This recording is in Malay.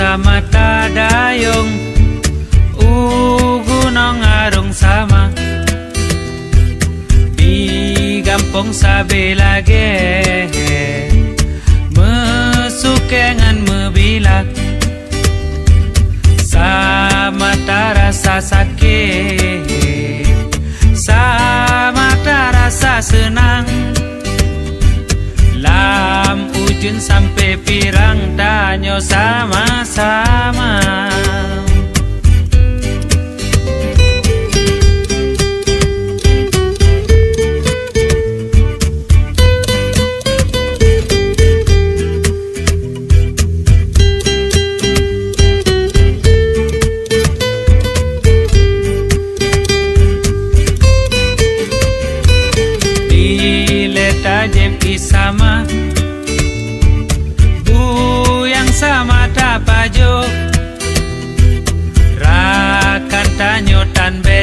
sama tadayong ugunong arong sama bigampong sabi lagi mesukengan mebilak sama tarasa sakit sama tarasa senang lam ujun sampai pirang tanyo sama-sama. Sama buyang sama tapajo rakan tanyo tan be